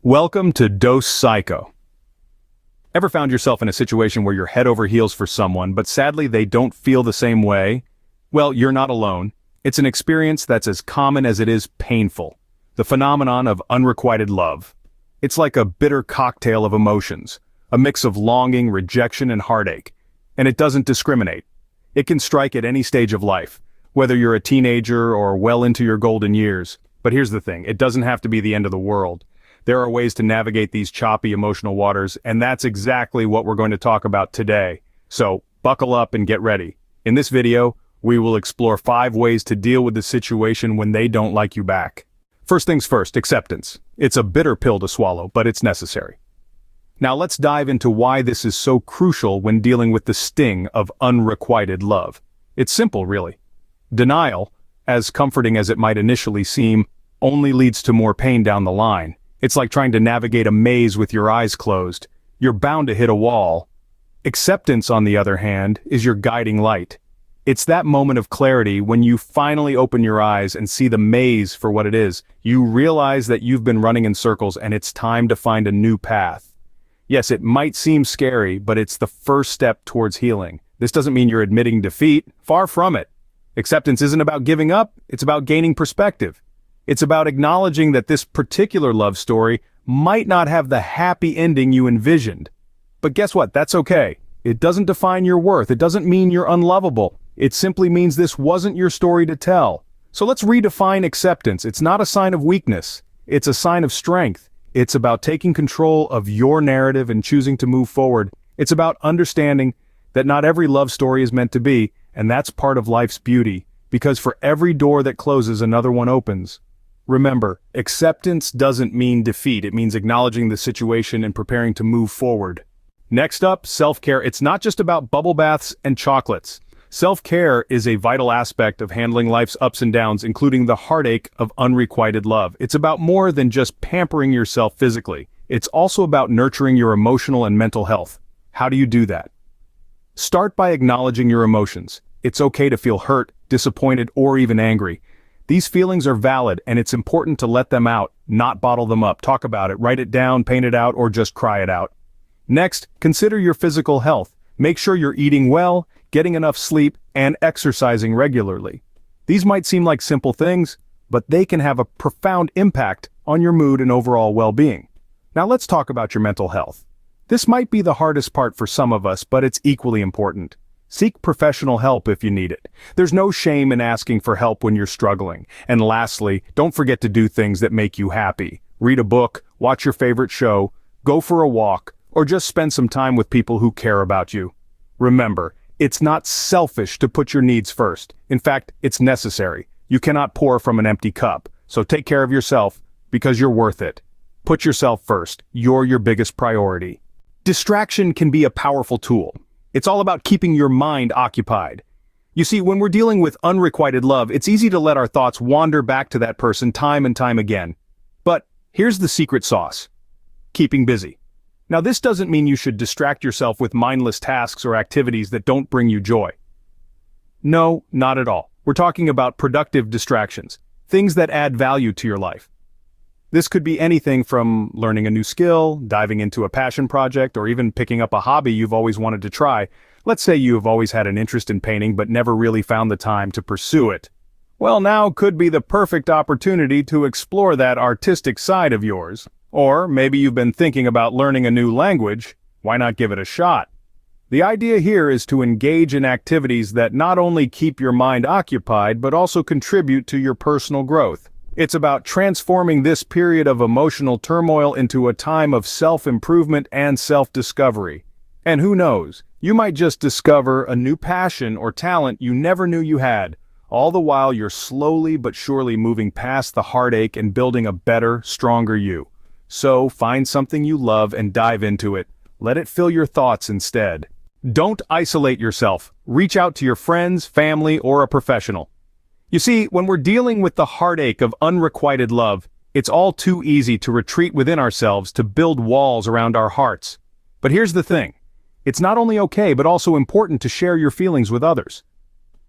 Welcome to Dose Psycho. Ever found yourself in a situation where you're head over heels for someone, but sadly they don't feel the same way? Well, you're not alone. It's an experience that's as common as it is painful. The phenomenon of unrequited love. It's like a bitter cocktail of emotions, a mix of longing, rejection, and heartache. And it doesn't discriminate. It can strike at any stage of life, whether you're a teenager or well into your golden years. But here's the thing, it doesn't have to be the end of the world. There are ways to navigate these choppy emotional waters, and that's exactly what we're going to talk about today. So, buckle up and get ready. In this video, we will explore 5 ways to deal with the situation when they don't like you back. First things first, acceptance. It's a bitter pill to swallow, but it's necessary. Now let's dive into why this is so crucial when dealing with the sting of unrequited love. It's simple, really. Denial, as comforting as it might initially seem, only leads to more pain down the line. It's like trying to navigate a maze with your eyes closed. You're bound to hit a wall. Acceptance, on the other hand, is your guiding light. It's that moment of clarity when you finally open your eyes and see the maze for what it is. You realize that you've been running in circles and it's time to find a new path. Yes, it might seem scary, but it's the first step towards healing. This doesn't mean you're admitting defeat. Far from it. Acceptance isn't about giving up, it's about gaining perspective. It's about acknowledging that this particular love story might not have the happy ending you envisioned. But guess what? That's okay. It doesn't define your worth. It doesn't mean you're unlovable. It simply means this wasn't your story to tell. So let's redefine acceptance. It's not a sign of weakness. It's a sign of strength. It's about taking control of your narrative and choosing to move forward. It's about understanding that not every love story is meant to be, and that's part of life's beauty, because for every door that closes, another one opens. Remember, acceptance doesn't mean defeat. It means acknowledging the situation and preparing to move forward. Next up, self-care. It's not just about bubble baths and chocolates. Self-care is a vital aspect of handling life's ups and downs, including the heartache of unrequited love. It's about more than just pampering yourself physically. It's also about nurturing your emotional and mental health. How do you do that? Start by acknowledging your emotions. It's okay to feel hurt, disappointed, or even angry. These feelings are valid, and it's important to let them out, not bottle them up. Talk about it, write it down, paint it out, or just cry it out. Next, consider your physical health. Make sure you're eating well, getting enough sleep, and exercising regularly. These might seem like simple things, but they can have a profound impact on your mood and overall well-being. Now let's talk about your mental health. This might be the hardest part for some of us, but it's equally important. Seek professional help if you need it. There's no shame in asking for help when you're struggling. And lastly, don't forget to do things that make you happy. Read a book, watch your favorite show, go for a walk, or just spend some time with people who care about you. Remember, it's not selfish to put your needs first. In fact, it's necessary. You cannot pour from an empty cup. So take care of yourself, because you're worth it. Put yourself first. You're your biggest priority. Distraction can be a powerful tool. It's all about keeping your mind occupied. You see, when we're dealing with unrequited love, it's easy to let our thoughts wander back to that person time and time again. But here's the secret sauce: keeping busy. Now, this doesn't mean you should distract yourself with mindless tasks or activities that don't bring you joy. No, not at all. We're talking about productive distractions, things that add value to your life. This could be anything from learning a new skill, diving into a passion project, or even picking up a hobby you've always wanted to try. Let's say you have always had an interest in painting but never really found the time to pursue it. Well, now could be the perfect opportunity to explore that artistic side of yours. Or maybe you've been thinking about learning a new language. Why not give it a shot? The idea here is to engage in activities that not only keep your mind occupied but also contribute to your personal growth. It's about transforming this period of emotional turmoil into a time of self-improvement and self-discovery. And who knows, you might just discover a new passion or talent you never knew you had, all the while you're slowly but surely moving past the heartache and building a better, stronger you. So find something you love and dive into it. Let it fill your thoughts instead. Don't isolate yourself. Reach out to your friends, family, or a professional. You see, when we're dealing with the heartache of unrequited love, it's all too easy to retreat within ourselves to build walls around our hearts. But here's the thing. It's not only okay, but also important to share your feelings with others.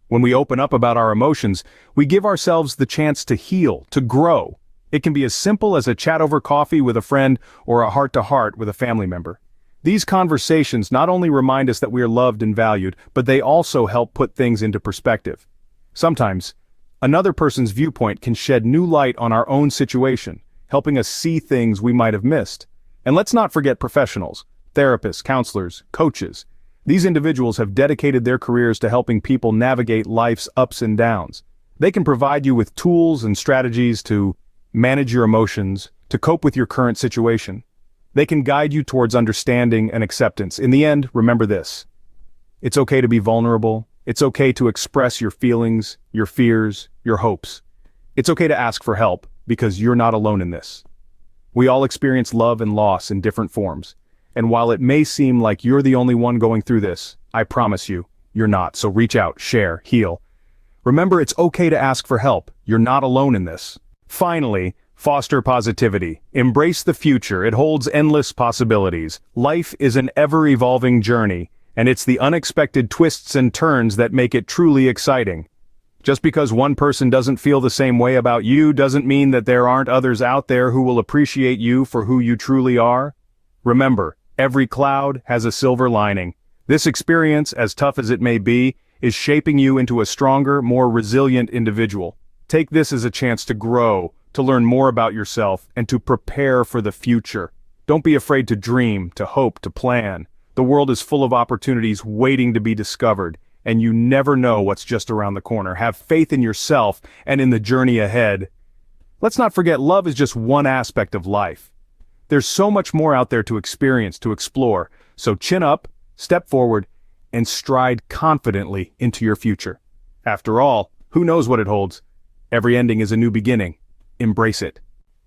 When we open up about our emotions, we give ourselves the chance to heal, to grow. It can be as simple as a chat over coffee with a friend or a heart-to-heart with a family member. These conversations not only remind us that we are loved and valued, but they also help put things into perspective. Sometimes, another person's viewpoint can shed new light on our own situation, helping us see things we might have missed. And let's not forget professionals, therapists, counselors, coaches. These individuals have dedicated their careers to helping people navigate life's ups and downs. They can provide you with tools and strategies to manage your emotions, to cope with your current situation. They can guide you towards understanding and acceptance. In the end, remember this. It's okay to be vulnerable. It's okay to express your feelings, your fears, your hopes. It's okay to ask for help, because you're not alone in this. We all experience love and loss in different forms. And while it may seem like you're the only one going through this, I promise you, you're not. So reach out, share, heal. Remember, it's okay to ask for help. You're not alone in this. Finally, foster positivity. Embrace the future. It holds endless possibilities. Life is an ever-evolving journey, and it's the unexpected twists and turns that make it truly exciting. Just because one person doesn't feel the same way about you doesn't mean that there aren't others out there who will appreciate you for who you truly are. Remember, every cloud has a silver lining. This experience, as tough as it may be, is shaping you into a stronger, more resilient individual. Take this as a chance to grow, to learn more about yourself, and to prepare for the future. Don't be afraid to dream, to hope, to plan. The world is full of opportunities waiting to be discovered, and you never know what's just around the corner. Have faith in yourself and in the journey ahead. Let's not forget, love is just one aspect of life. There's so much more out there to experience, to explore. So chin up, step forward, and stride confidently into your future. After all, who knows what it holds? Every ending is a new beginning. Embrace it.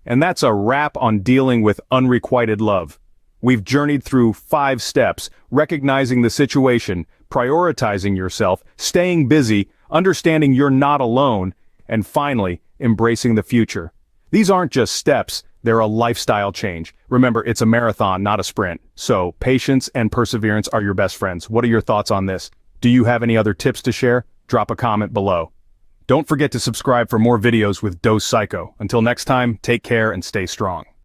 And that's a wrap on dealing with unrequited love. We've journeyed through 5 steps: recognizing the situation, prioritizing yourself, staying busy, understanding you're not alone, and finally, embracing the future. These aren't just steps, they're a lifestyle change. Remember, it's a marathon, not a sprint. So, patience and perseverance are your best friends. What are your thoughts on this? Do you have any other tips to share? Drop a comment below. Don't forget to subscribe for more videos with Dose Psycho. Until next time, take care and stay strong.